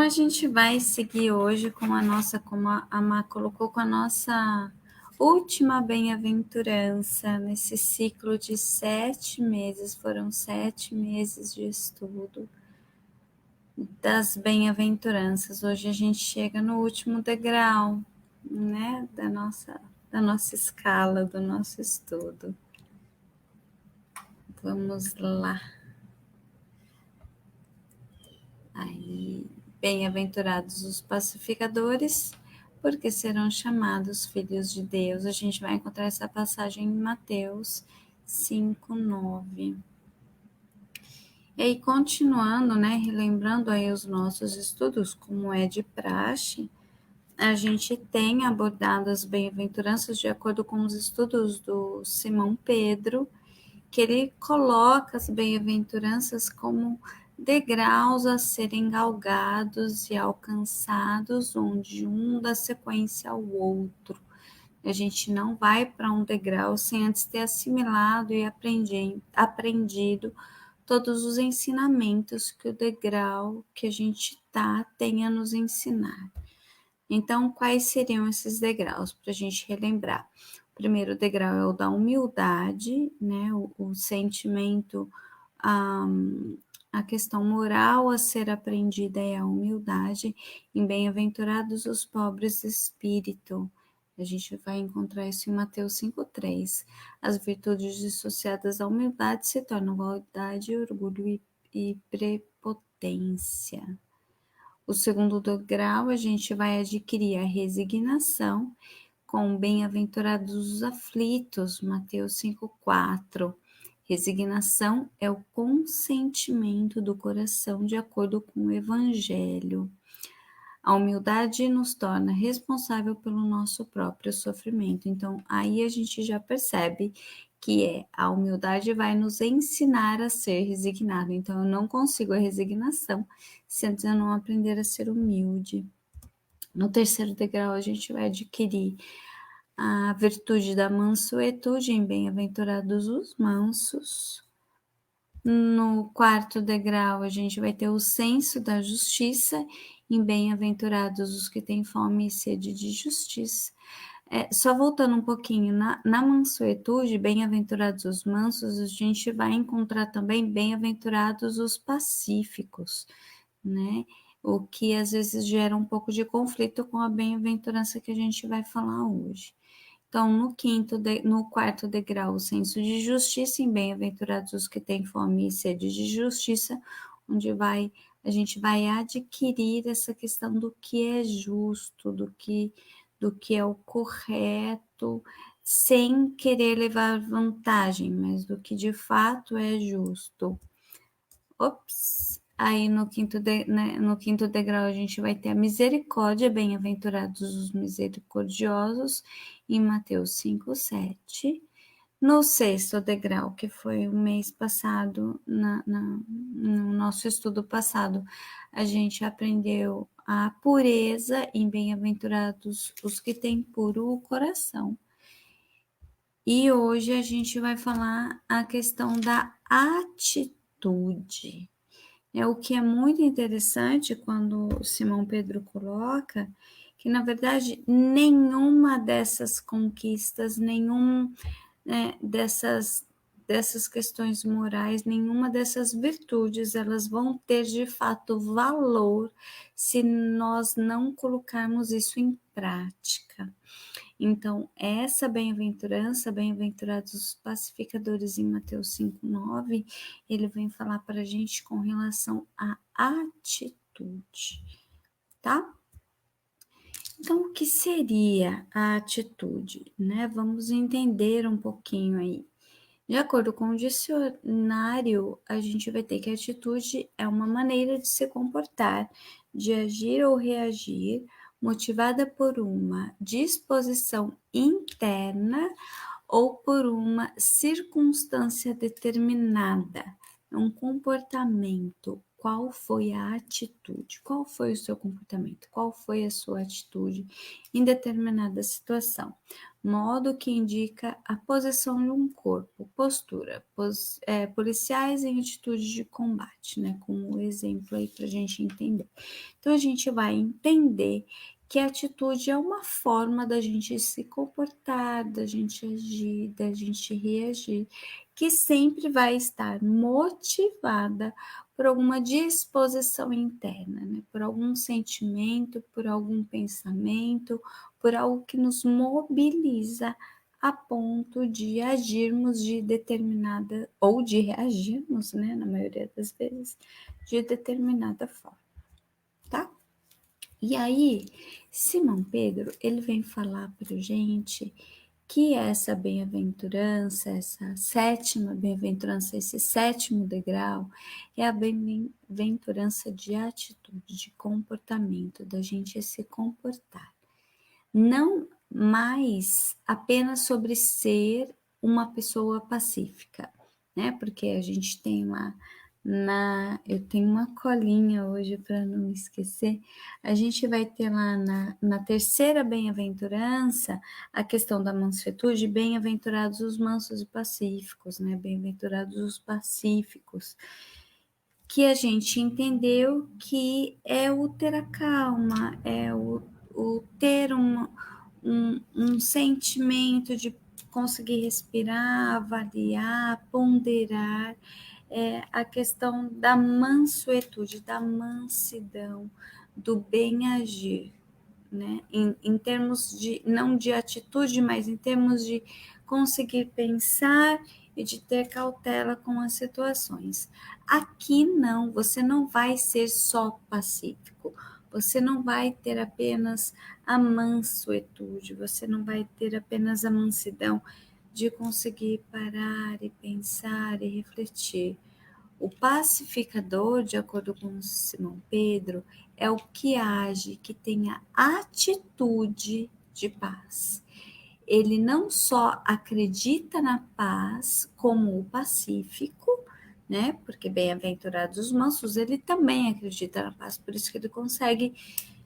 Então, a gente vai seguir hoje com a nossa, como a Má colocou, com a nossa última bem-aventurança nesse ciclo de 7 meses. Foram 7 meses de estudo das bem-aventuranças. Hoje a gente chega no último degrau, né, da nossa escala, do nosso estudo. Vamos lá. Aí, bem-aventurados os pacificadores, porque serão chamados filhos de Deus. A gente vai encontrar essa passagem em Mateus 5:9. E aí, continuando, né, relembrando aí os nossos estudos, como é de praxe, a gente tem abordado as bem-aventuranças de acordo com os estudos do Simão Pedro, que ele coloca as bem-aventuranças como degraus a serem galgados e alcançados, onde um dá sequência ao outro. A gente não vai para um degrau sem antes ter assimilado e aprendido todos os ensinamentos que o degrau que a gente tem a nos ensinar. Então, quais seriam esses degraus para a gente relembrar? O primeiro degrau é o da humildade, né? O sentimento, a questão moral a ser aprendida é a humildade. Em Bem-aventurados os pobres de espírito. A gente vai encontrar isso em Mateus 5:3. As virtudes dissociadas à humildade se tornam vaidade, orgulho e prepotência. O segundo degrau, a gente vai adquirir a resignação com bem-aventurados os aflitos, Mateus 5:4. Resignação é o consentimento do coração de acordo com o Evangelho. A humildade nos torna responsável pelo nosso próprio sofrimento. Então, aí a gente já percebe que a humildade vai nos ensinar a ser resignado. Então, eu não consigo a resignação se antes eu não aprender a ser humilde. No terceiro degrau, a gente vai adquirir a virtude da mansuetude, em Bem-aventurados os mansos. No quarto degrau, a gente vai ter o senso da justiça, em Bem-aventurados os que têm fome e sede de justiça. Só voltando um pouquinho, na mansuetude, bem-aventurados os mansos, a gente vai encontrar também bem-aventurados os pacíficos, né? O que às vezes gera um pouco de conflito com a bem-aventurança que a gente vai falar hoje. Então, no quarto degrau, o senso de justiça, em Bem-aventurados os que têm fome e sede de justiça, onde a gente vai adquirir essa questão do que é justo, do que é o correto, sem querer levar vantagem, mas do que de fato é justo. Aí no quinto degrau a gente vai ter a misericórdia, bem-aventurados os misericordiosos, em Mateus 5:7. No sexto degrau, que foi o mês passado, no nosso estudo passado, a gente aprendeu a pureza, em Bem-aventurados os que têm puro o coração. E hoje a gente vai falar a questão da atitude. O que é muito interessante quando o Simão Pedro coloca que, na verdade, nenhuma dessas conquistas, dessas questões morais, nenhuma dessas virtudes, elas vão ter de fato valor se nós não colocarmos isso em prática. Então, essa bem-aventurança, bem-aventurados os pacificadores em Mateus 5:9, ele vem falar para a gente com relação à atitude, tá? Então, o que seria a atitude, né? Vamos entender um pouquinho aí. De acordo com o dicionário, a gente vai ter que a atitude é uma maneira de se comportar, de agir ou reagir, motivada por uma disposição interna ou por uma circunstância determinada, um comportamento. Qual foi a atitude? Qual foi o seu comportamento? Qual foi a sua atitude em determinada situação? modo que indica a posição de um corpo, postura, policiais em atitude de combate, né? Como exemplo aí para a gente entender. Então, a gente vai entender que a atitude é uma forma da gente se comportar, da gente agir, da gente reagir, que sempre vai estar motivada por alguma disposição interna, né? Por algum sentimento, por algum pensamento, por algo que nos mobiliza a ponto de agirmos de determinada, ou de reagirmos, né, na maioria das vezes, de determinada forma, tá? E aí, Simão Pedro, ele vem falar para gente que essa bem-aventurança, essa sétima bem-aventurança, esse sétimo degrau, é a bem-aventurança de atitude, de comportamento, da gente se comportar. Não mais apenas sobre ser uma pessoa pacífica, né? Porque a gente tem eu tenho uma colinha hoje para não me esquecer. A gente vai ter lá na terceira bem-aventurança a questão da mansuetude, bem-aventurados os mansos e pacíficos, né? Bem-aventurados os pacíficos, que a gente entendeu que é o ter a calma, é o ter um sentimento de conseguir respirar, avaliar, ponderar, a questão da mansuetude, da mansidão, do bem agir, né? Em termos de, não de atitude, mas em termos de conseguir pensar e de ter cautela com as situações. Aqui não, você não vai ser só pacífico, você não vai ter apenas a mansuetude, você não vai ter apenas a mansidão de conseguir parar e pensar e refletir. O pacificador, de acordo com Simão Pedro, é o que age, que tem a atitude de paz. Ele não só acredita na paz como o pacífico, né? Porque bem-aventurados os mansos, ele também acredita na paz, por isso que ele consegue,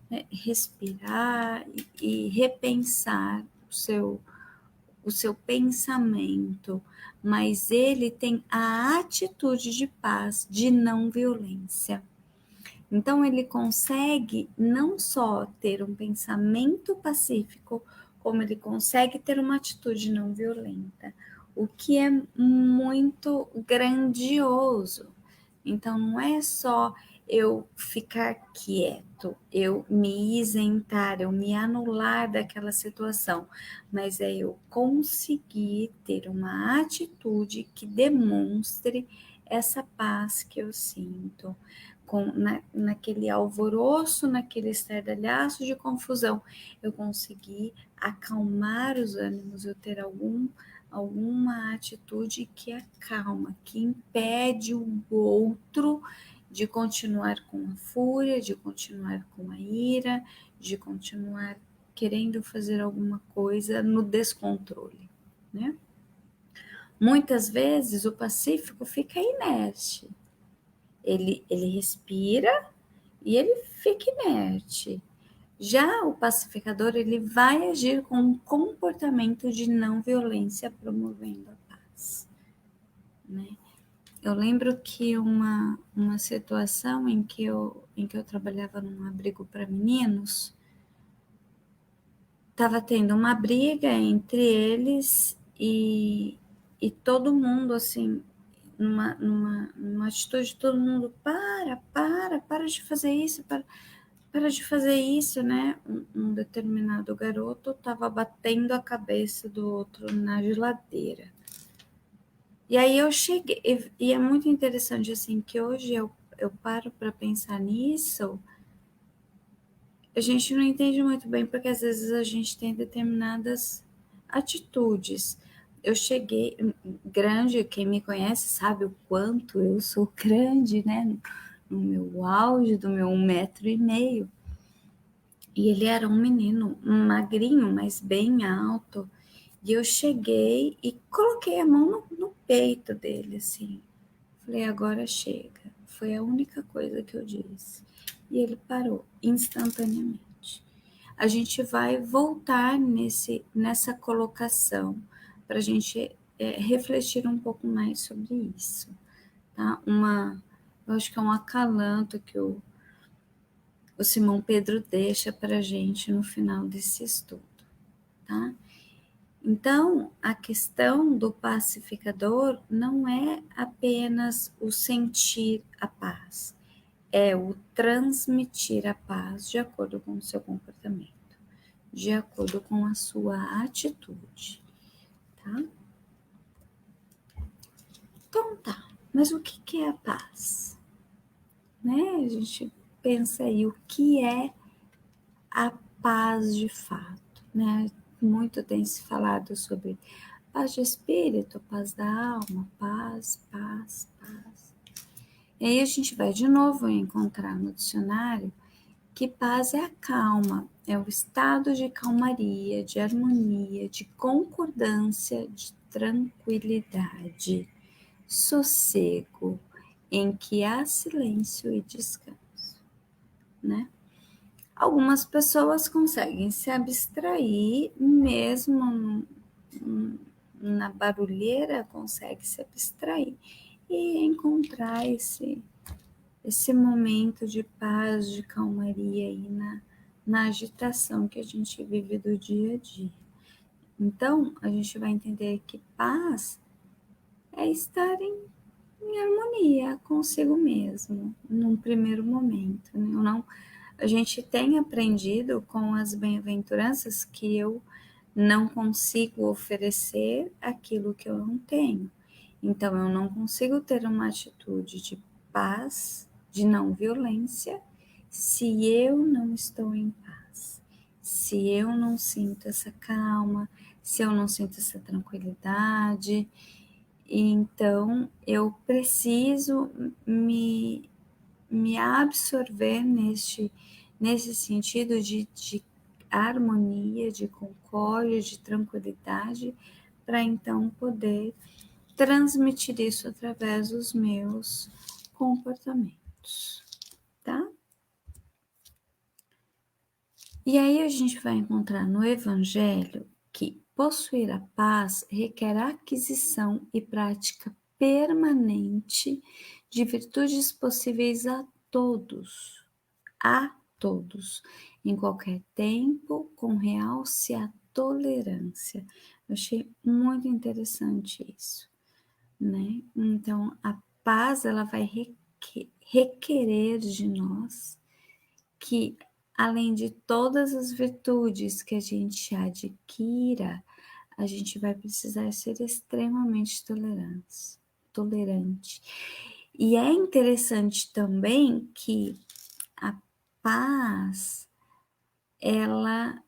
né, respirar e repensar o seu pensamento, mas ele tem a atitude de paz, de não violência. Então, ele consegue não só ter um pensamento pacífico, como ele consegue ter uma atitude não violenta, o que é muito grandioso. Então, não é só eu ficar quieto, eu me isentar, eu me anular daquela situação, mas é eu conseguir ter uma atitude que demonstre essa paz que eu sinto, naquele alvoroço, naquele estardalhaço de confusão, eu conseguir acalmar os ânimos, eu ter alguma atitude que acalma, que impede o outro de continuar com a fúria, de continuar com a ira, de continuar querendo fazer alguma coisa no descontrole, né? Muitas vezes o pacífico fica inerte, ele respira e ele fica inerte. Já o pacificador, ele vai agir com um comportamento de não violência, promovendo a paz, né? Eu lembro que uma situação em que eu trabalhava num abrigo para meninos, estava tendo uma briga entre eles e todo mundo, assim, numa atitude, todo mundo, para de fazer isso, para de fazer isso, né? Um determinado garoto estava batendo a cabeça do outro na geladeira. E aí eu cheguei, e é muito interessante, assim, que hoje eu paro para pensar nisso, a gente não entende muito bem, porque às vezes a gente tem determinadas atitudes. Eu cheguei grande, quem me conhece sabe o quanto eu sou grande, né? No meu auge do meu 1,5 m. E ele era um menino magrinho, mas bem alto. E eu cheguei e coloquei a mão no peito dele, assim. Falei, agora chega. Foi a única coisa que eu disse. E ele parou instantaneamente. a gente vai voltar nessa colocação para a gente refletir um pouco mais sobre isso, tá? Eu acho que é um acalanto que o Simão Pedro deixa para a gente no final desse estudo, tá? Então, a questão do pacificador não é apenas o sentir a paz, é o transmitir a paz de acordo com o seu comportamento, de acordo com a sua atitude, tá? Então tá, mas o que é a paz? Né? A gente pensa aí, o que é a paz de fato, né? Muito tem se falado sobre paz de espírito, paz da alma, paz, paz, paz. E aí a gente vai de novo encontrar no dicionário que paz é a calma, é o estado de calmaria, de harmonia, de concordância, de tranquilidade, sossego, em que há silêncio e descanso, né? Algumas pessoas conseguem se abstrair, mesmo na barulheira, consegue se abstrair e encontrar esse momento de paz, de calmaria aí na agitação que a gente vive do dia a dia. Então, a gente vai entender que paz é estar em harmonia consigo mesmo, num primeiro momento. Né? A gente tem aprendido com as bem-aventuranças que eu não consigo oferecer aquilo que eu não tenho. Então, eu não consigo ter uma atitude de paz, de não violência, se eu não estou em paz, se eu não sinto essa calma, se eu não sinto essa tranquilidade. Então, eu preciso me absorver nesse sentido de harmonia, de concórdia, de tranquilidade, para então poder transmitir isso através dos meus comportamentos, tá? E aí a gente vai encontrar no Evangelho que possuir a paz requer aquisição e prática permanente de virtudes possíveis a todos, em qualquer tempo, com realce a tolerância. Eu achei muito interessante isso, né? Então, a paz, ela vai requerer de nós que, além de todas as virtudes que a gente adquira, a gente vai precisar ser extremamente tolerante. E é interessante também que a paz, ela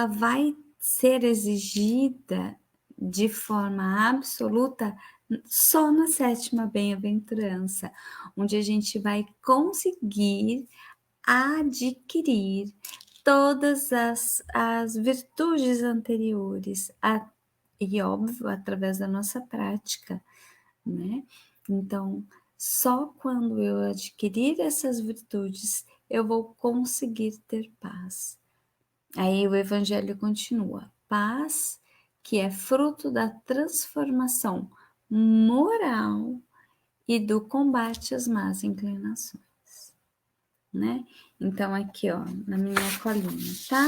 vai ser exigida de forma absoluta só na sétima bem-aventurança, onde a gente vai conseguir adquirir todas as virtudes anteriores, e óbvio, através da nossa prática, né? Então, só quando eu adquirir essas virtudes, eu vou conseguir ter paz. Aí o Evangelho continua: paz que é fruto da transformação moral e do combate às más inclinações, né? Então, aqui, ó, na minha colinha, tá?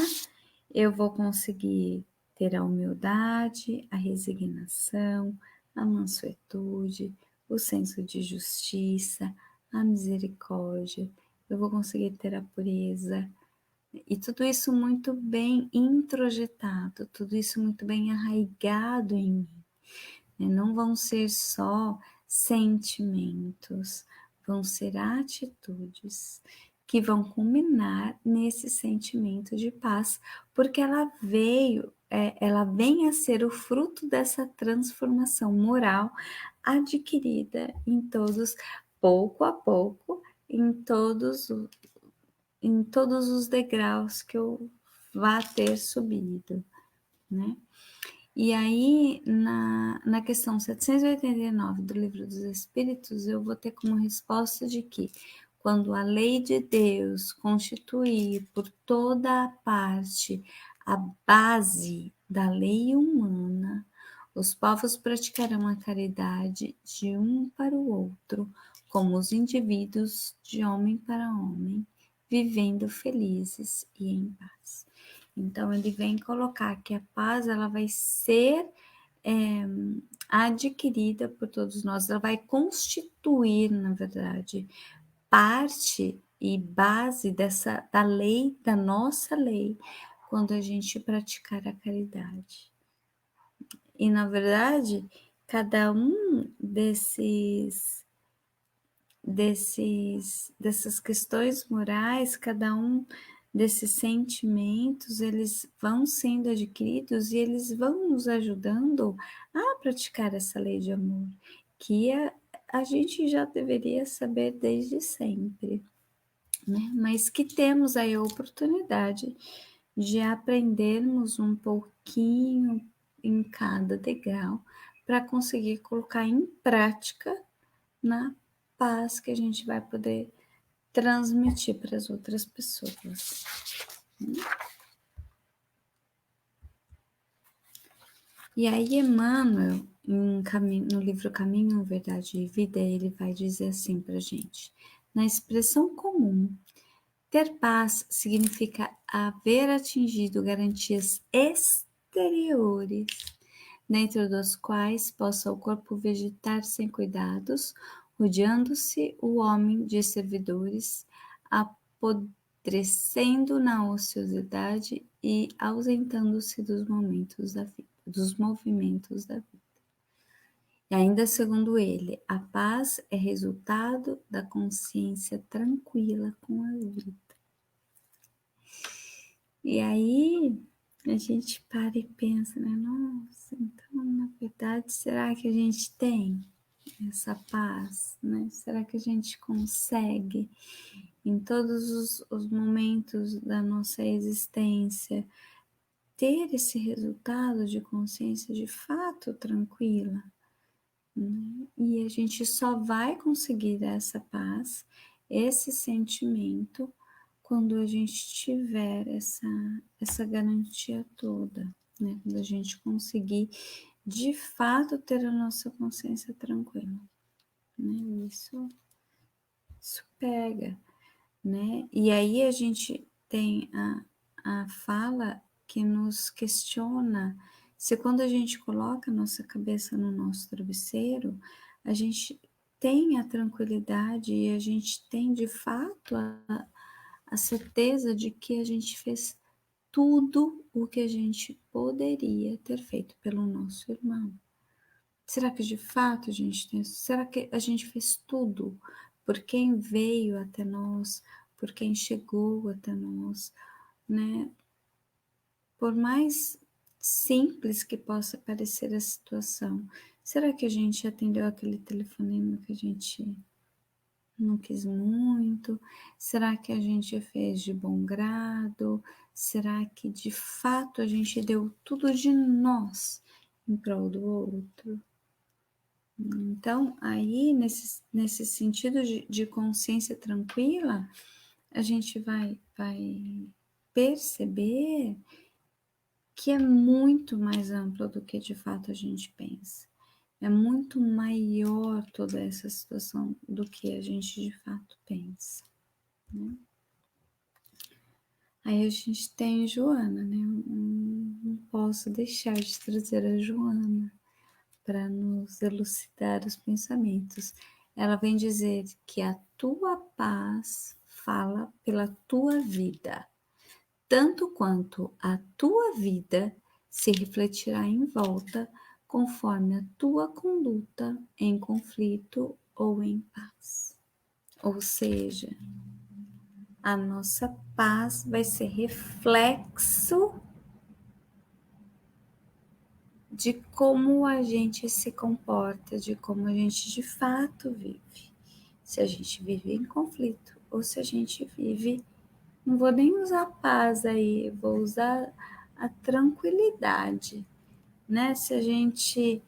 Eu vou conseguir ter a humildade, a resignação, a mansuetude, o senso de justiça, a misericórdia. Eu vou conseguir ter a pureza. E tudo isso muito bem introjetado, tudo isso muito bem arraigado em mim. Né? Não vão ser só sentimentos, vão ser atitudes que vão culminar nesse sentimento de paz, porque ela vem a ser o fruto dessa transformação moral adquirida em todos, pouco a pouco, em todos os degraus que eu vá ter subido, né? E aí, na questão 789 do Livro dos Espíritos, eu vou ter como resposta de que quando a lei de Deus constituir por toda a parte a base da lei humana, os povos praticarão a caridade de um para o outro, como os indivíduos de homem para homem, vivendo felizes e em paz. Então, ele vem colocar que a paz ela vai ser adquirida por todos nós, ela vai constituir, na verdade, parte e base da lei, da nossa lei, quando a gente praticar a caridade. E, na verdade, cada um dessas questões morais, cada um desses sentimentos, eles vão sendo adquiridos e eles vão nos ajudando a praticar essa lei de amor, que a gente já deveria saber desde sempre, né? Mas que temos aí a oportunidade de aprendermos um pouquinho em cada degrau para conseguir colocar em prática na paz que a gente vai poder transmitir para as outras pessoas. E aí, Emmanuel, no livro Caminho, Verdade e Vida, ele vai dizer assim para a gente: na expressão comum, ter paz significa haver atingido garantias exteriores, dentro das quais possa o corpo vegetar sem cuidados, rodeando-se o homem de servidores, apodrecendo na ociosidade e ausentando-se dos movimentos da vida. E ainda segundo ele, a paz é resultado da consciência tranquila com a vida. E aí a gente para e pensa, né? Nossa, então, na verdade, será que a gente tem essa paz, né? Será que a gente consegue, em todos os momentos da nossa existência, ter esse resultado de consciência de fato tranquila? Né? E a gente só vai conseguir essa paz, esse sentimento, quando a gente tiver essa garantia toda, né? Quando a gente conseguir de fato ter a nossa consciência tranquila, né? Isso pega, né? E aí a gente tem a fala que nos questiona se quando a gente coloca a nossa cabeça no nosso travesseiro, a gente tem a tranquilidade e a gente tem de fato a certeza de que a gente fez tudo o que a gente poderia ter feito pelo nosso irmão. Será que de fato a gente tem? Será que a gente fez tudo por quem veio até nós, por quem chegou até nós, né? Por mais simples que possa parecer a situação, será que a gente atendeu aquele telefonema que a gente não quis muito? Será que a gente fez de bom grado? Será que de fato a gente deu tudo de nós em prol do outro? Então, aí, nesse sentido de consciência tranquila, a gente vai perceber que é muito mais amplo do que de fato a gente pensa. É muito maior toda essa situação do que a gente de fato pensa, né? Aí a gente tem Joana, né? Não posso deixar de trazer a Joana para nos elucidar os pensamentos. Ela vem dizer que a tua paz fala pela tua vida, tanto quanto a tua vida se refletirá em volta conforme a tua conduta em conflito ou em paz. Ou seja, a nossa paz vai ser reflexo de como a gente se comporta, de como a gente de fato vive. Se a gente vive em conflito ou se a gente vive, não vou nem usar paz aí, vou usar a tranquilidade, né? Se a gente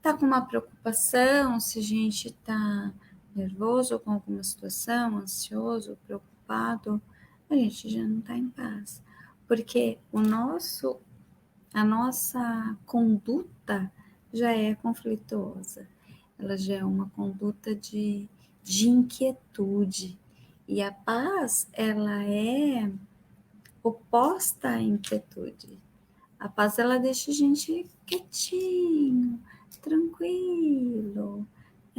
tá com uma preocupação, se a gente tá nervoso com alguma situação, ansioso, preocupado, a gente já não está em paz. Porque a nossa conduta já é conflituosa. Ela já é uma conduta de inquietude. E a paz, ela é oposta à inquietude. A paz, ela deixa a gente quietinho, tranquilo,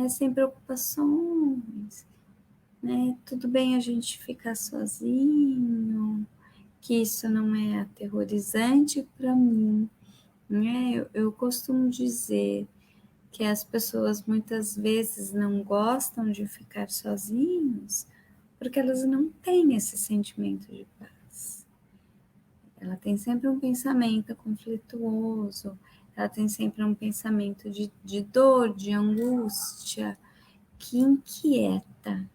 sem preocupações, né? Tudo bem a gente ficar sozinho, que isso não é aterrorizante para mim, né? Eu costumo dizer que as pessoas muitas vezes não gostam de ficar sozinhos porque elas não têm esse sentimento de paz. Ela tem sempre um pensamento conflituoso, ela tem sempre um pensamento de dor, de angústia, que inquieta.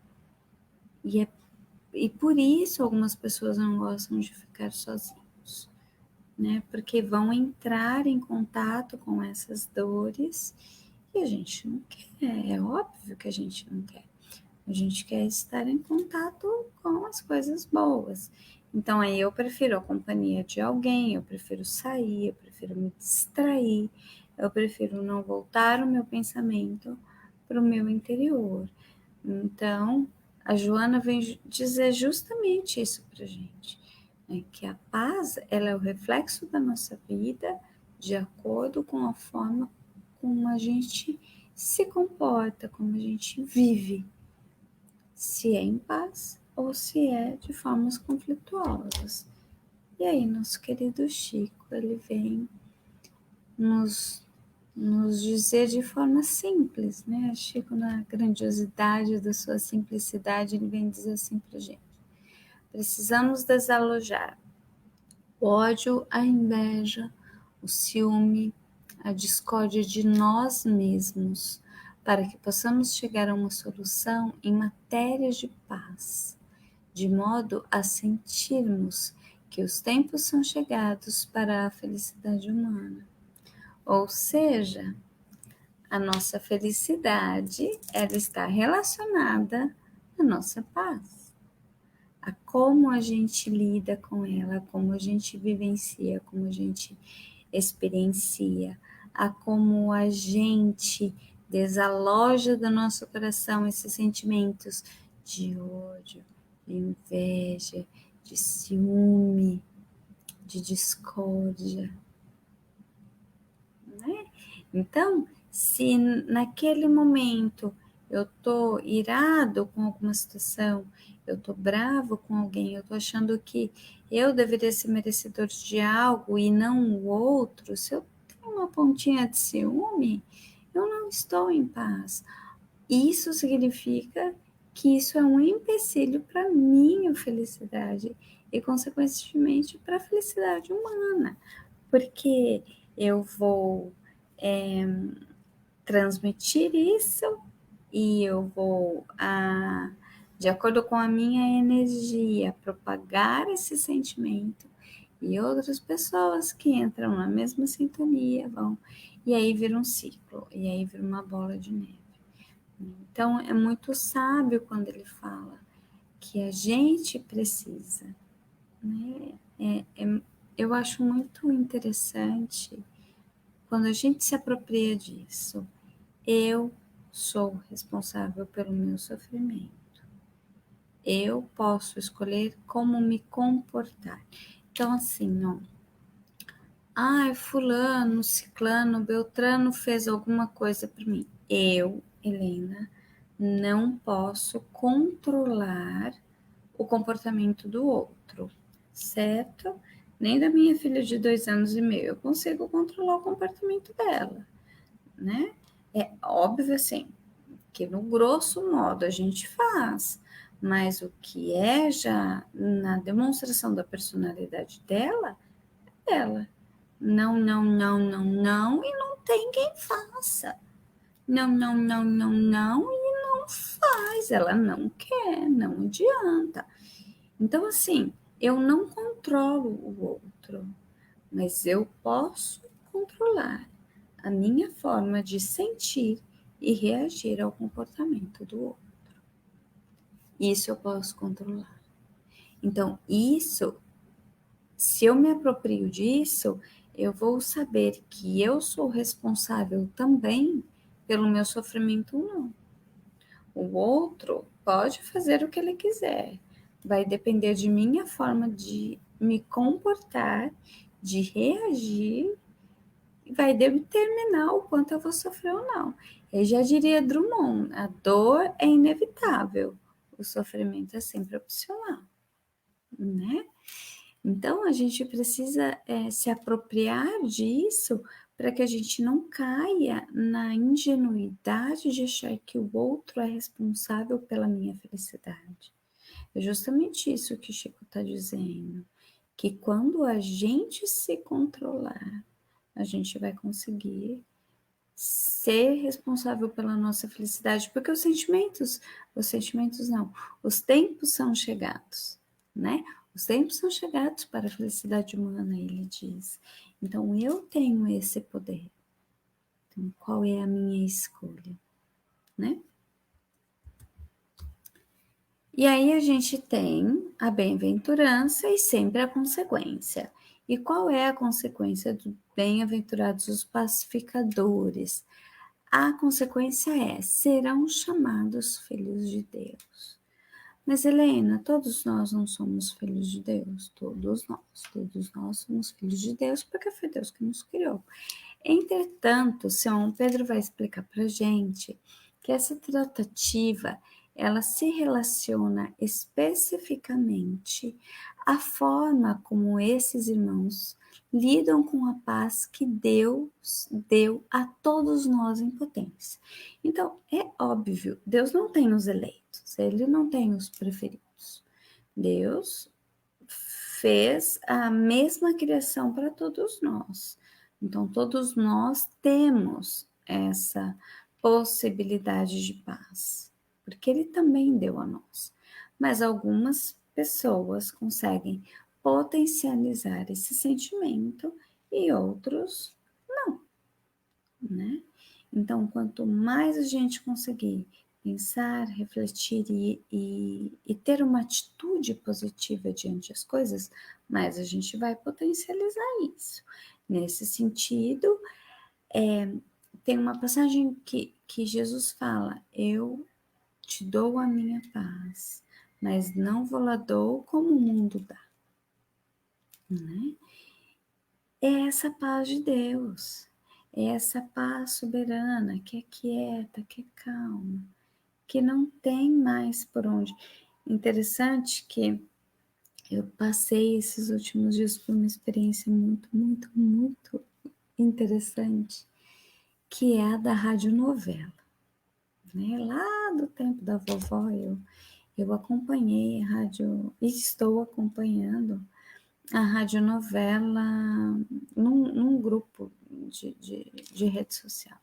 E por isso algumas pessoas não gostam de ficar sozinhos, né? Porque vão entrar em contato com essas dores e a gente não quer, é óbvio que a gente não quer. A gente quer estar em contato com as coisas boas. Então, aí eu prefiro a companhia de alguém, eu prefiro sair, eu prefiro me distrair, eu prefiro não voltar o meu pensamento para o meu interior. Então, a Joana vem dizer justamente isso para a gente, né? Que a paz, ela é o reflexo da nossa vida de acordo com a forma como a gente se comporta, como a gente vive, se é em paz ou se é de formas conflituosas. E aí, nosso querido Chico, ele vem nos dizer de forma simples, né? Chico, na grandiosidade da sua simplicidade, ele vem dizer assim para gente: precisamos desalojar o ódio, a inveja, o ciúme, a discórdia de nós mesmos, para que possamos chegar a uma solução em matéria de paz, de modo a sentirmos que os tempos são chegados para a felicidade humana. Ou seja, a nossa felicidade, ela está relacionada à nossa paz, a como a gente lida com ela, como a gente vivencia, como a gente experiencia, a como a gente desaloja do nosso coração esses sentimentos de ódio, de inveja, de ciúme, de discórdia, né? Então, se naquele momento eu tô irado com alguma situação, eu tô bravo com alguém, eu tô achando que eu deveria ser merecedor de algo e não o outro, se eu tenho uma pontinha de ciúme, eu não estou em paz. Isso significa que isso é um empecilho para minha felicidade e, consequentemente, para a felicidade humana, porque eu vou transmitir isso e eu vou, de acordo com a minha energia, propagar esse sentimento e outras pessoas que entram na mesma sintonia vão, e aí vira um ciclo, e aí vira uma bola de neve. Então, é muito sábio quando ele fala que a gente precisa, né? Eu acho muito interessante quando a gente se apropria disso. Eu sou responsável pelo meu sofrimento. Eu posso escolher como me comportar. Então, assim, ó. Fulano, ciclano, beltrano fez alguma coisa para mim. Eu, Helena, não posso controlar o comportamento do outro, certo? Nem da minha filha de 2 anos e meio eu consigo controlar o comportamento dela, né? É óbvio, assim, que no grosso modo a gente faz, mas o que é já na demonstração da personalidade dela, ela. Não, não, não, não, não, e não tem quem faça. Não, não, não, não, não, e não faz. Ela não quer, não adianta. Então, assim, eu não controlo o outro, mas eu posso controlar a minha forma de sentir e reagir ao comportamento do outro. Isso eu posso controlar. Então, isso, se eu me aproprio disso, eu vou saber que eu sou responsável também pelo meu sofrimento ou não. O outro pode fazer o que ele quiser. Vai depender de minha forma de me comportar, de reagir, e vai determinar o quanto eu vou sofrer ou não. Eu já diria Drummond, a dor é inevitável, o sofrimento é sempre opcional, né? Então, a gente precisa se apropriar disso para que a gente não caia na ingenuidade de achar que o outro é responsável pela minha felicidade. É justamente isso que Chico está dizendo, que quando a gente se controlar, a gente vai conseguir ser responsável pela nossa felicidade, porque os sentimentos não, os tempos são chegados, né? Os tempos são chegados para a felicidade humana, ele diz. Então, eu tenho esse poder. Então, qual é a minha escolha, né? E aí a gente tem a bem-aventurança e sempre a consequência. E qual é a consequência do bem-aventurados os pacificadores? A consequência é: serão chamados filhos de Deus. Mas Helena, todos nós não somos filhos de Deus, todos nós somos filhos de Deus porque foi Deus que nos criou. Entretanto, São Pedro vai explicar para a gente que essa tratativa ela se relaciona especificamente à forma como esses irmãos lidam com a paz que Deus deu a todos nós em potência. Então, é óbvio, Deus não tem os eleitos, ele não tem os preferidos. Deus fez a mesma criação para todos nós. Então, todos nós temos essa possibilidade de paz, porque Ele também deu a nós. Mas algumas pessoas conseguem potencializar esse sentimento e outros não, né? Então, quanto mais a gente conseguir pensar, refletir e ter uma atitude positiva diante das coisas, mais a gente vai potencializar isso. Nesse sentido, tem uma passagem que Jesus fala: Eu te dou a minha paz, mas não vou lá dou como o mundo dá. Né? É essa paz de Deus, é essa paz soberana que é quieta, que é calma, que não tem mais por onde. Interessante que eu passei esses últimos dias por uma experiência muito, muito, muito interessante, que é a da radionovela. Né? Lá do tempo da vovó, eu acompanhei a rádio, e estou acompanhando a radionovela num grupo de rede social.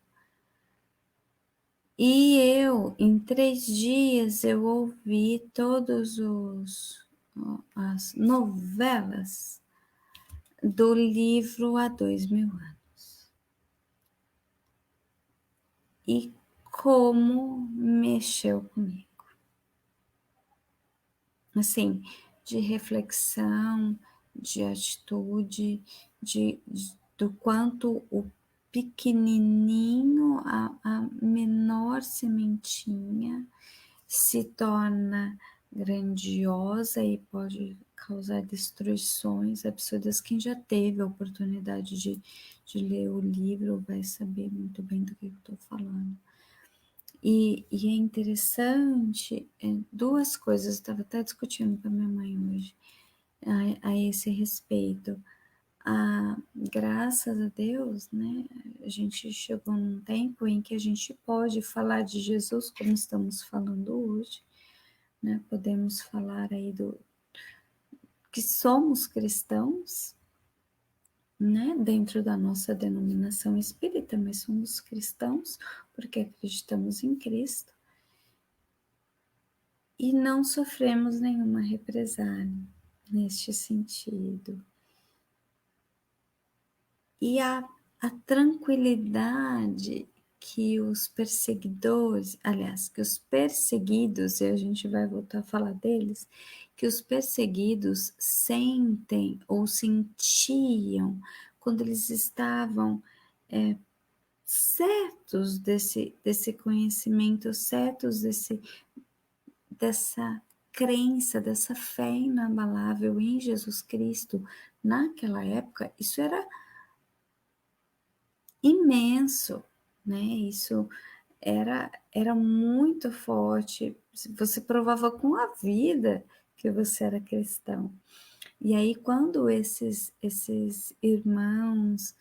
E eu, em 3 dias, eu ouvi todos as novelas do livro Há 2000 anos. E como mexeu comigo. Assim, de reflexão, de atitude, do quanto o pequenininho, a menor sementinha se torna grandiosa e pode causar destruições absurdas. Quem já teve a oportunidade de ler o livro vai saber muito bem do que eu estou falando. E é interessante, duas coisas, eu estava até discutindo com a minha mãe hoje a esse respeito. Graças a Deus, né, a gente chegou num tempo em que a gente pode falar de Jesus como estamos falando hoje, né, podemos falar aí que somos cristãos, né, dentro da nossa denominação espírita, mas somos cristãos porque acreditamos em Cristo. E não sofremos nenhuma represália neste sentido. E a tranquilidade que os perseguidores, aliás, que os perseguidos, e a gente vai voltar a falar deles, que os perseguidos sentem ou sentiam quando eles estavam certos desse conhecimento, certos dessa crença, dessa fé inabalável em Jesus Cristo. Naquela época, isso era imenso, né? Isso era muito forte. Você provava com a vida que você era cristão. E aí, quando esses irmãos,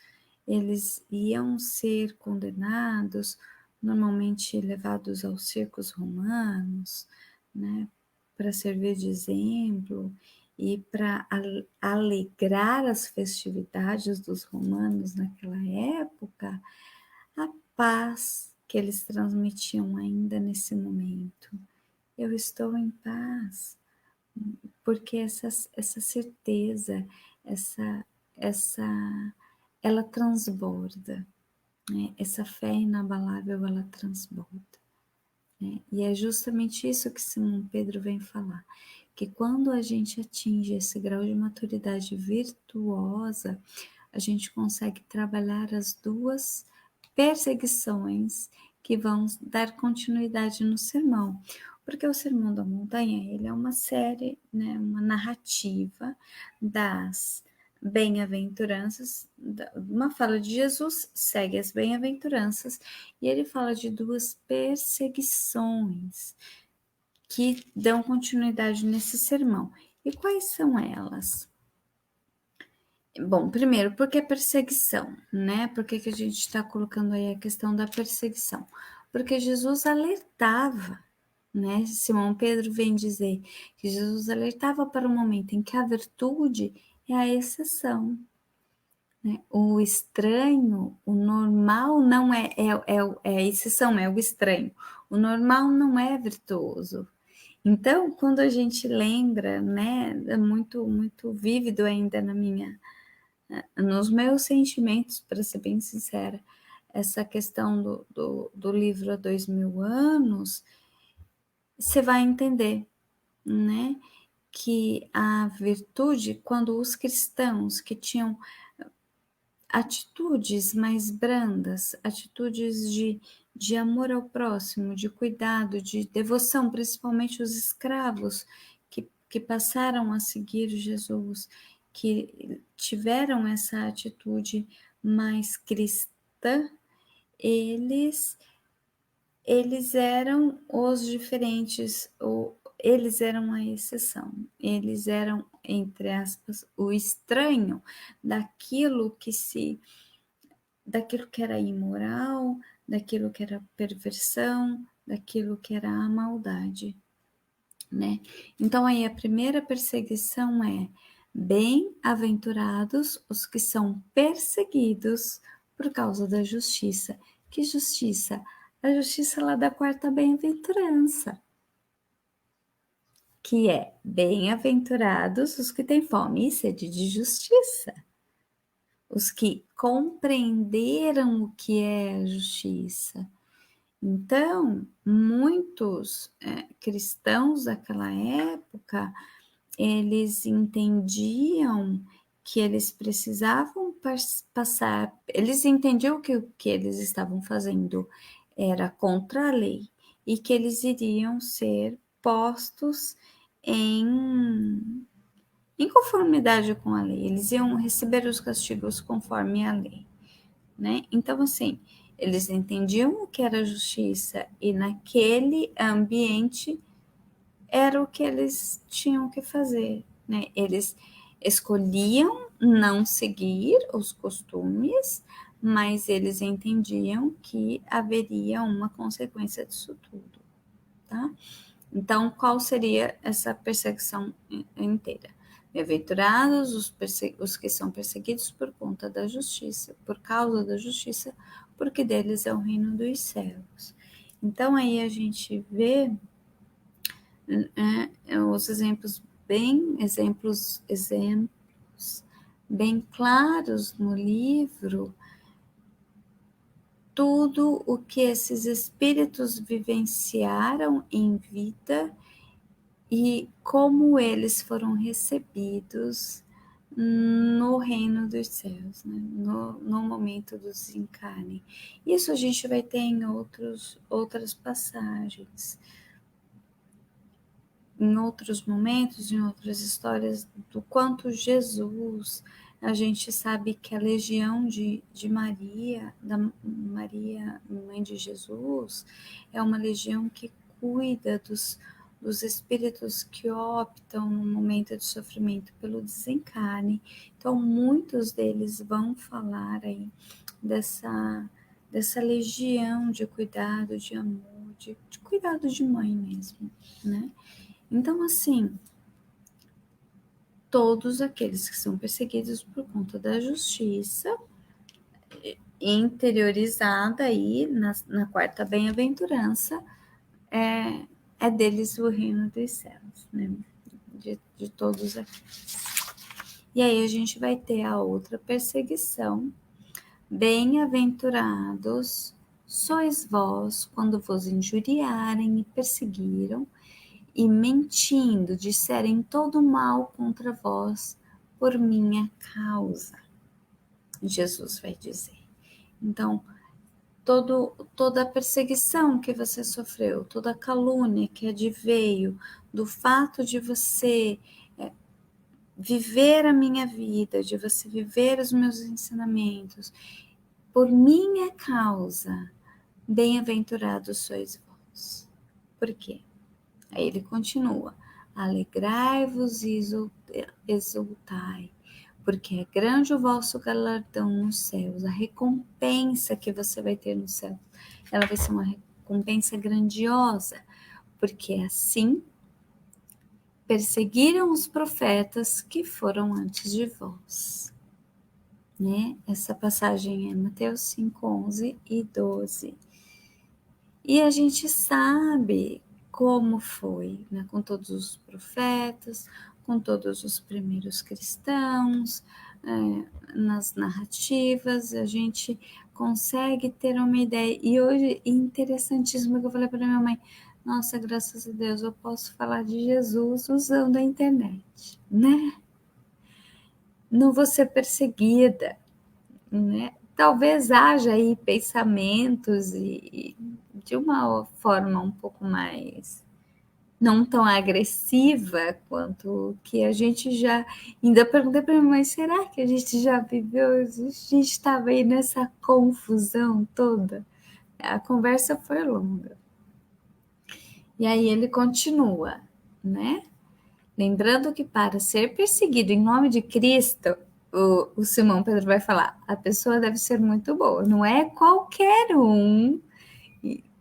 eles iam ser condenados, normalmente levados aos circos romanos, né, para servir de exemplo e para alegrar as festividades dos romanos naquela época, a paz que eles transmitiam ainda nesse momento. Eu estou em paz, porque essa certeza, essa, ela transborda, né? Essa fé inabalável, ela transborda, né? E é justamente isso que Simão Pedro vem falar, que quando a gente atinge esse grau de maturidade virtuosa, a gente consegue trabalhar as duas perseguições que vão dar continuidade no sermão. Porque o Sermão da Montanha, ele é uma série, né, uma narrativa das bem-aventuranças, uma fala de Jesus, segue as bem-aventuranças, e ele fala de duas perseguições que dão continuidade nesse sermão. E quais são elas? Bom, primeiro, por que perseguição, né? Por que a gente está colocando aí a questão da perseguição? Porque Jesus alertava, né? Simão Pedro vem dizer que Jesus alertava para o momento em que a virtude é a exceção, né? O estranho, o normal não é a exceção, é o estranho. O normal não é virtuoso. Então, quando a gente lembra, né? É muito vívido ainda nos meus sentimentos, para ser bem sincera, essa questão do livro há 2000 anos, você vai entender, né? Que a virtude, quando os cristãos que tinham atitudes mais brandas, atitudes de amor ao próximo, de cuidado, de devoção, principalmente os escravos que passaram a seguir Jesus, que tiveram essa atitude mais cristã, eles eram os diferentes, ou eles eram a exceção, eles eram, entre aspas, o estranho daquilo que era imoral, daquilo que era perversão, daquilo que era a maldade, né? Então aí a primeira perseguição é: bem-aventurados os que são perseguidos por causa da justiça. Que justiça? A justiça lá da quarta bem-aventurança, que é: bem-aventurados os que têm fome e sede de justiça, os que compreenderam o que é a justiça. Então, muitos cristãos daquela época, eles entendiam que eles precisavam passar, eles entendiam que o que eles estavam fazendo era contra a lei e que eles iriam ser postos em conformidade com a lei, eles iam receber os castigos conforme a lei, né? Então, assim, eles entendiam o que era justiça e naquele ambiente era o que eles tinham que fazer, né? Eles escolhiam não seguir os costumes, mas eles entendiam que haveria uma consequência disso tudo, tá? Então, qual seria essa perseguição inteira? Bem-aventurados os que são perseguidos por conta da justiça, por causa da justiça, porque deles é o reino dos céus. Então, aí a gente vê os exemplos bem claros no livro tudo o que esses espíritos vivenciaram em vida e como eles foram recebidos no reino dos céus, né? no momento do desencarne. Isso a gente vai ter em outras passagens, em outros momentos, em outras histórias, do quanto Jesus, a gente sabe que a legião de Maria, da Maria, mãe de Jesus, é uma legião que cuida dos espíritos que optam no momento de sofrimento pelo desencarne. Então, muitos deles vão falar aí dessa legião de cuidado, de amor, de cuidado de mãe mesmo, né? Então, assim, todos aqueles que são perseguidos por conta da justiça, interiorizada aí na quarta bem-aventurança, é deles o reino dos céus, né? De todos aqueles. E aí a gente vai ter a outra perseguição. Bem-aventurados sois vós quando vos injuriarem e perseguiram, e mentindo disserem todo mal contra vós por minha causa. Jesus vai dizer. Então, toda a perseguição que você sofreu, toda a calúnia que adveio do fato de você viver a minha vida, de você viver os meus ensinamentos, por minha causa, bem-aventurados sois vós. Por quê? Aí ele continua: alegrai-vos e exultai, porque é grande o vosso galardão nos céus. A recompensa que você vai ter no céu, ela vai ser uma recompensa grandiosa, porque assim perseguiram os profetas que foram antes de vós. Né? Essa passagem é Mateus 5, 11 e 12. E a gente sabe como foi, né? Com todos os profetas, com todos os primeiros cristãos, nas narrativas, a gente consegue ter uma ideia. E hoje, interessantíssimo que eu falei para minha mãe, nossa, graças a Deus, eu posso falar de Jesus usando a internet, né? Não vou ser perseguida, né? Talvez haja aí pensamentos e de uma forma um pouco mais não tão agressiva quanto que a gente já... Ainda perguntei para minha mãe, será que a gente já viveu? A gente estava aí nessa confusão toda? A conversa foi longa. E aí ele continua, né? Lembrando que para ser perseguido em nome de Cristo, o Simão Pedro vai falar, a pessoa deve ser muito boa, não é qualquer um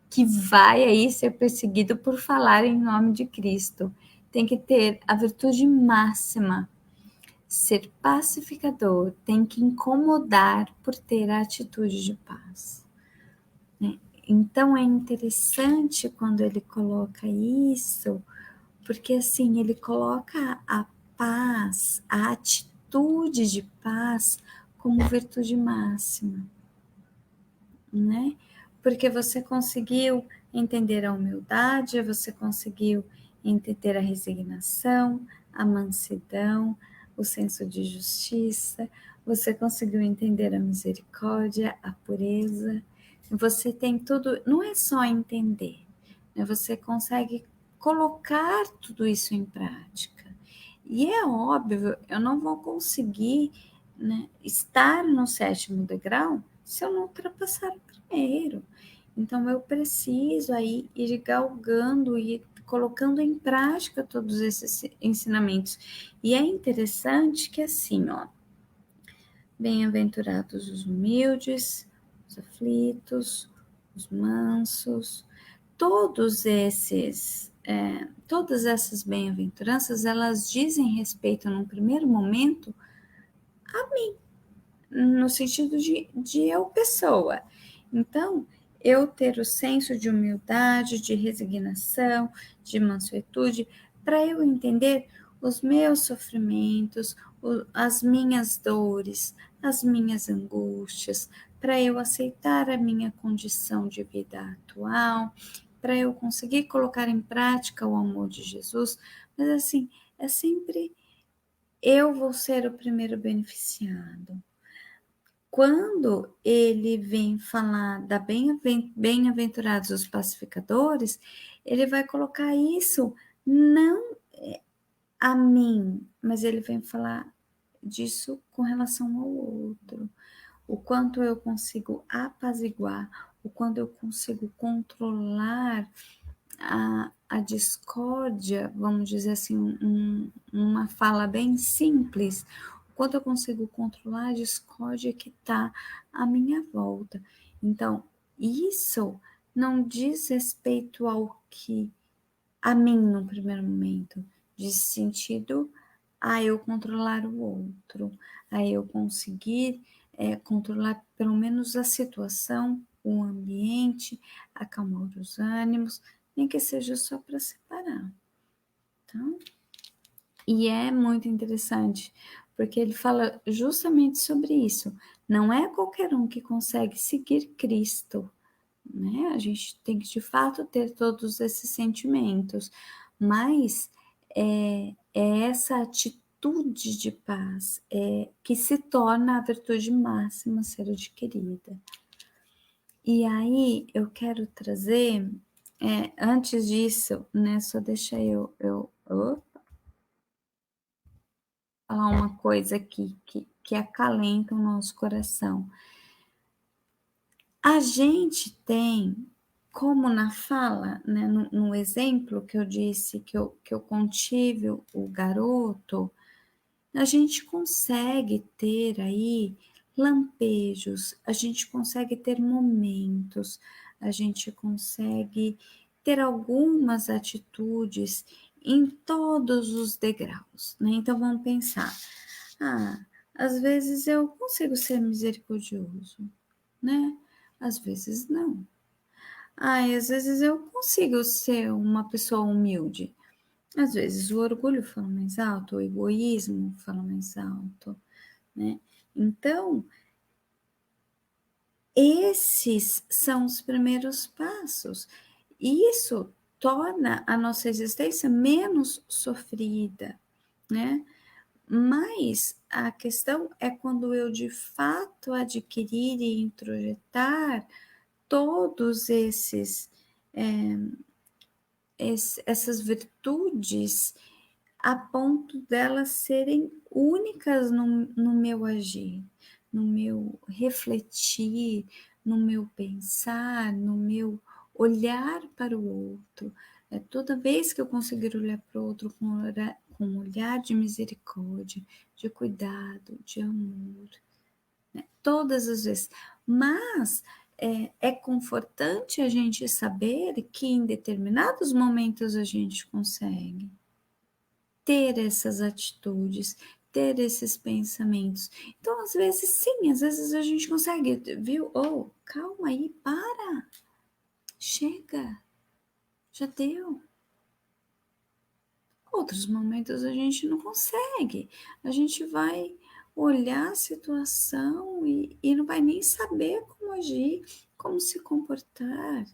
que vai aí ser perseguido por falar em nome de Cristo. Tem que ter a virtude máxima, ser pacificador, tem que incomodar por ter a atitude de paz. Né? Então é interessante quando ele coloca isso, porque assim, ele coloca a paz, a atitude de paz como virtude máxima, né? Porque você conseguiu entender a humildade, você conseguiu entender a resignação, a mansidão, o senso de justiça, você conseguiu entender a misericórdia, a pureza. Você tem tudo, não é só entender, né? Você consegue colocar tudo isso em prática. E é óbvio, eu não vou conseguir, né, estar no 7º degrau se eu não ultrapassar o primeiro. Então, eu preciso aí ir galgando e colocando em prática todos esses ensinamentos. E é interessante que assim, ó, bem-aventurados os humildes, os aflitos, os mansos, todas essas bem-aventuranças, elas dizem respeito, num primeiro momento, a mim, no sentido de eu, pessoa. Então, eu ter o senso de humildade, de resignação, de mansuetude, para eu entender os meus sofrimentos, as minhas dores, as minhas angústias, para eu aceitar a minha condição de vida atual, para eu conseguir colocar em prática o amor de Jesus, mas assim, é sempre eu vou ser o primeiro beneficiado. Quando ele vem falar da bem-aventurados os pacificadores, ele vai colocar isso não a mim, mas ele vem falar disso com relação ao outro. O quanto eu consigo apaziguar, o quanto eu consigo controlar a discórdia, vamos dizer assim, uma fala bem simples, o quanto eu consigo controlar a discórdia que está à minha volta. Então, isso não diz respeito ao que a mim no primeiro momento, diz sentido a eu controlar o outro, a eu conseguir controlar pelo menos a situação, o ambiente, acalmar os ânimos, nem que seja só para separar. Tá? E é muito interessante, porque ele fala justamente sobre isso. Não é qualquer um que consegue seguir Cristo, né? A gente tem que, de fato, ter todos esses sentimentos, mas é essa atitude de paz que se torna a virtude máxima a ser adquirida. E aí eu quero trazer, antes disso, né, só deixa eu falar uma coisa aqui que acalenta o nosso coração. A gente tem, como na fala, né, no exemplo que eu disse, que eu contive o garoto, a gente consegue ter aí lampejos, a gente consegue ter momentos, a gente consegue ter algumas atitudes em todos os degraus, né? Então vamos pensar, às vezes eu consigo ser misericordioso, né? Às vezes não. Às vezes eu consigo ser uma pessoa humilde. Às vezes o orgulho fala mais alto, o egoísmo fala mais alto, né? Então, esses são os primeiros passos. E isso torna a nossa existência menos sofrida, né? Mas a questão é quando eu de fato adquirir e introjetar todos essas virtudes a ponto delas serem únicas no meu agir, no meu refletir, no meu pensar, no meu olhar para o outro. Toda vez que eu conseguir olhar para o outro com um olhar de misericórdia, de cuidado, de amor, né? Todas as vezes. Mas é confortante a gente saber que em determinados momentos a gente consegue ter essas atitudes, ter esses pensamentos. Então, às vezes, sim, às vezes a gente consegue, viu? Oh, calma aí, para, chega, já deu. Outros momentos a gente não consegue, a gente vai olhar a situação e não vai nem saber como agir, como se comportar.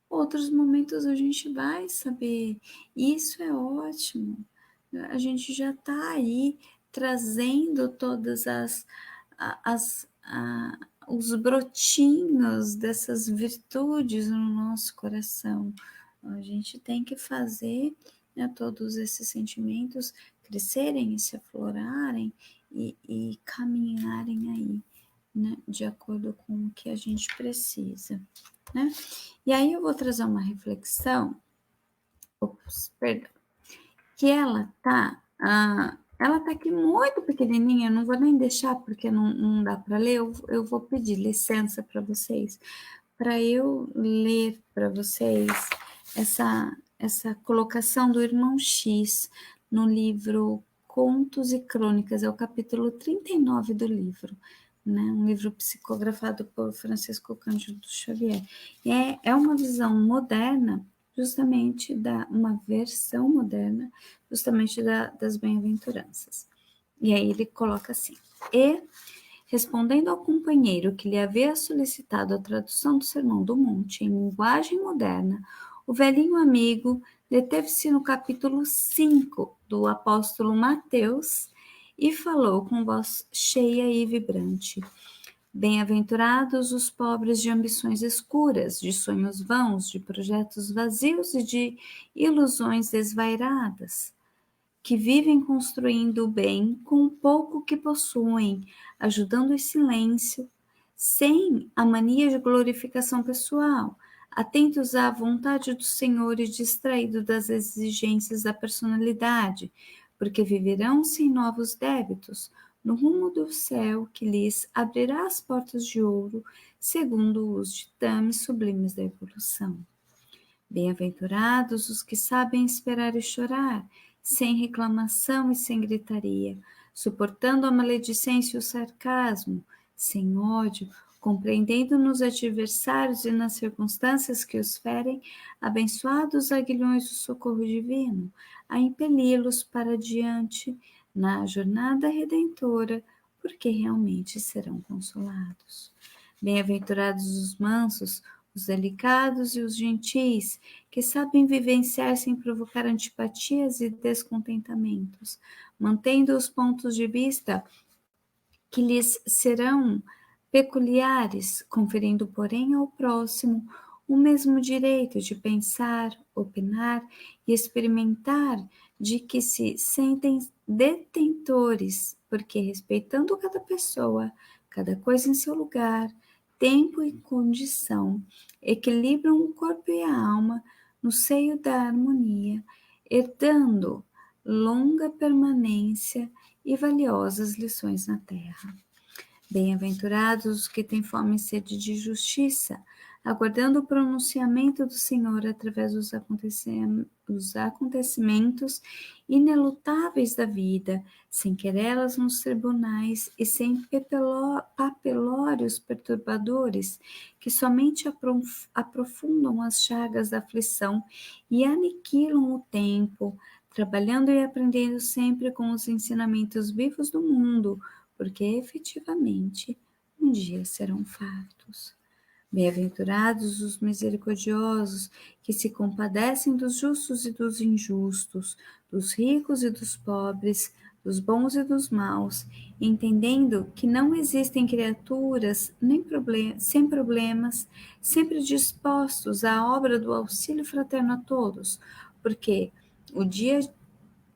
Outros momentos a gente vai saber, isso é ótimo. A gente já está aí trazendo todas os brotinhos dessas virtudes no nosso coração. A gente tem que fazer, né, todos esses sentimentos crescerem e se aflorarem e caminharem aí, né, de acordo com o que a gente precisa, né? E aí eu vou trazer uma reflexão, perdão, que ela tá aqui muito pequenininha, eu não vou nem deixar porque não dá para ler, eu vou pedir licença para vocês, para eu ler para vocês essa colocação do irmão X no livro Contos e Crônicas, é o capítulo 39 do livro, né? Um livro psicografado por Francisco Cândido Xavier. É uma visão moderna, justamente uma versão moderna, justamente das bem-aventuranças. E aí ele coloca assim: e Respondendo ao companheiro que lhe havia solicitado a tradução do Sermão do Monte em linguagem moderna, o velhinho amigo deteve-se no capítulo 5 do apóstolo Mateus e falou com voz cheia e vibrante: Bem-aventurados os pobres de ambições escuras, de sonhos vãos, de projetos vazios e de ilusões desvairadas, que vivem construindo o bem com o pouco que possuem, ajudando em silêncio, sem a mania de glorificação pessoal, atentos à vontade do Senhor e distraídos das exigências da personalidade, porque viverão sem novos débitos, no rumo do céu que lhes abrirá as portas de ouro, segundo os ditames sublimes da evolução. Bem-aventurados os que sabem esperar e chorar, sem reclamação e sem gritaria, suportando a maledicência e o sarcasmo, sem ódio, compreendendo nos adversários e nas circunstâncias que os ferem, abençoados aguilhões do socorro divino, a impeli-los para adiante na jornada redentora, porque realmente serão consolados. Bem-aventurados os mansos, os delicados e os gentis, que sabem vivenciar sem provocar antipatias e descontentamentos, mantendo os pontos de vista que lhes serão peculiares, conferindo, porém, ao próximo o mesmo direito de pensar, opinar e experimentar de que se sentem detentores, porque respeitando cada pessoa, cada coisa em seu lugar, tempo e condição, equilibram o corpo e a alma no seio da harmonia, herdando longa permanência e valiosas lições na terra. Bem-aventurados os que têm fome e sede de justiça, aguardando o pronunciamento do Senhor através dos acontecimentos inelutáveis da vida, sem querelas nos tribunais e sem papelórios perturbadores que somente aprofundam as chagas da aflição e aniquilam o tempo, trabalhando e aprendendo sempre com os ensinamentos vivos do mundo, porque efetivamente um dia serão fatos. Bem-aventurados os misericordiosos, que se compadecem dos justos e dos injustos, dos ricos e dos pobres, dos bons e dos maus, entendendo que não existem criaturas sem problemas, sempre dispostos à obra do auxílio fraterno a todos, porque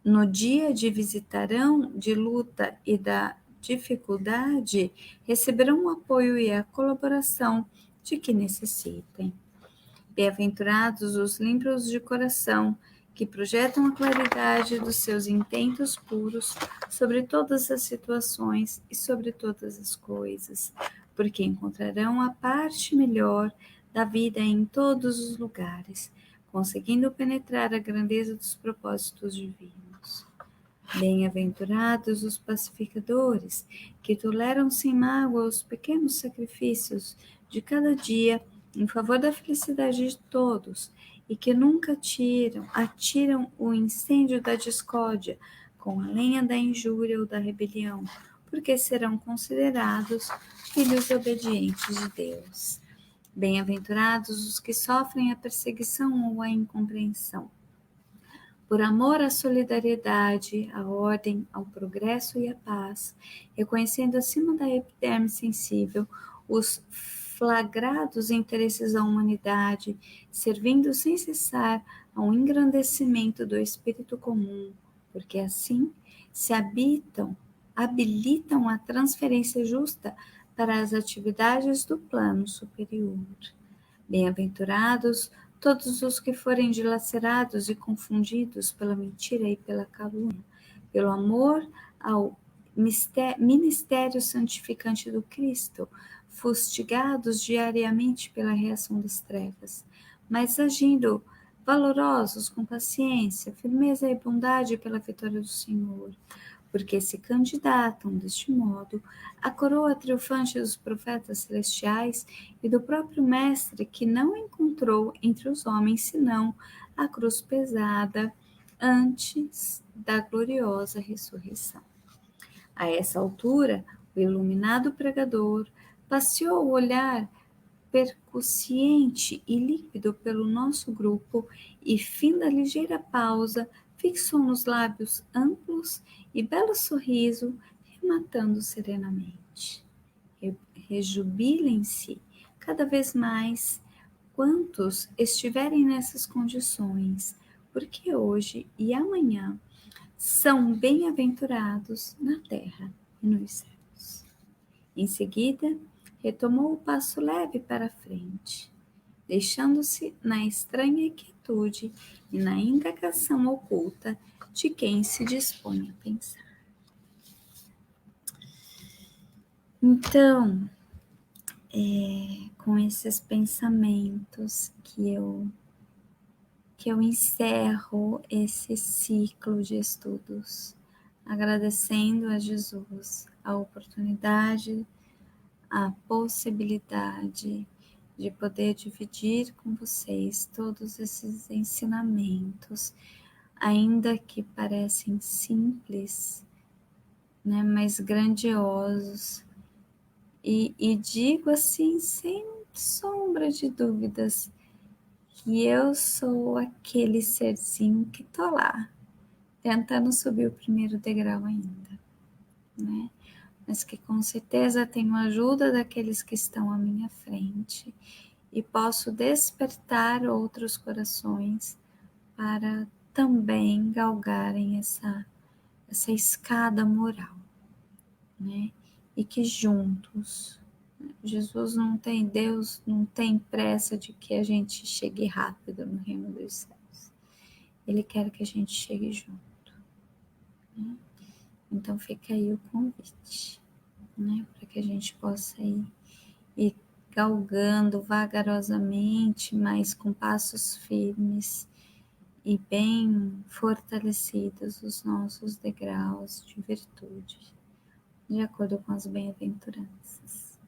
no dia de visitarão de luta e da dificuldade, receberão o apoio e a colaboração de que necessitem. Bem-aventurados os limpos de coração, que projetam a claridade dos seus intentos puros sobre todas as situações e sobre todas as coisas, porque encontrarão a parte melhor da vida em todos os lugares, conseguindo penetrar a grandeza dos propósitos divinos. Bem-aventurados os pacificadores, que toleram sem mágoa os pequenos sacrifícios de cada dia em favor da felicidade de todos, e que nunca atiram o incêndio da discórdia com a lenha da injúria ou da rebelião, porque serão considerados filhos obedientes de Deus. Bem-aventurados os que sofrem a perseguição ou a incompreensão, por amor à solidariedade, à ordem, ao progresso e à paz, reconhecendo acima da epiderme sensível os flagrados interesses da humanidade, servindo sem cessar ao engrandecimento do espírito comum, porque assim se habilitam a transferência justa para as atividades do plano superior. Bem-aventurados todos os que forem dilacerados e confundidos pela mentira e pela calúnia, pelo amor ao ministério santificante do Cristo, fustigados diariamente pela reação das trevas, mas agindo valorosos com paciência, firmeza e bondade pela vitória do Senhor, porque se candidatam, deste modo, à coroa triunfante dos profetas celestiais e do próprio Mestre, que não encontrou entre os homens senão a cruz pesada antes da gloriosa ressurreição. A essa altura, O iluminado pregador passeou o olhar percussiente e límpido pelo nosso grupo e, fim da ligeira pausa, fixou nos lábios amplos e belo sorriso, rematando serenamente. Rejubilem-se cada vez mais quantos estiverem nessas condições, porque hoje e amanhã são bem-aventurados na terra e nos céus. Em seguida, retomou o passo leve para a frente, deixando-se na estranha quietude e na indagação oculta de quem se dispõe a pensar. Então, com esses pensamentos que eu encerro esse ciclo de estudos, agradecendo a Jesus a oportunidade, a possibilidade de poder dividir com vocês todos esses ensinamentos, ainda que parecem simples, né, mas grandiosos, e digo assim, sem sombra de dúvidas, que eu sou aquele serzinho que tô lá, tentando subir o primeiro degrau ainda, né? Mas que com certeza tenho a ajuda daqueles que estão à minha frente e posso despertar outros corações para também galgarem essa escada moral, né? E que juntos, Jesus não tem, Deus não tem pressa de que a gente chegue rápido no reino dos céus. Ele quer que a gente chegue junto, né? Então fica aí o convite, né? Para que a gente possa ir galgando vagarosamente, mas com passos firmes e bem fortalecidos os nossos degraus de virtude, de acordo com as bem-aventuranças.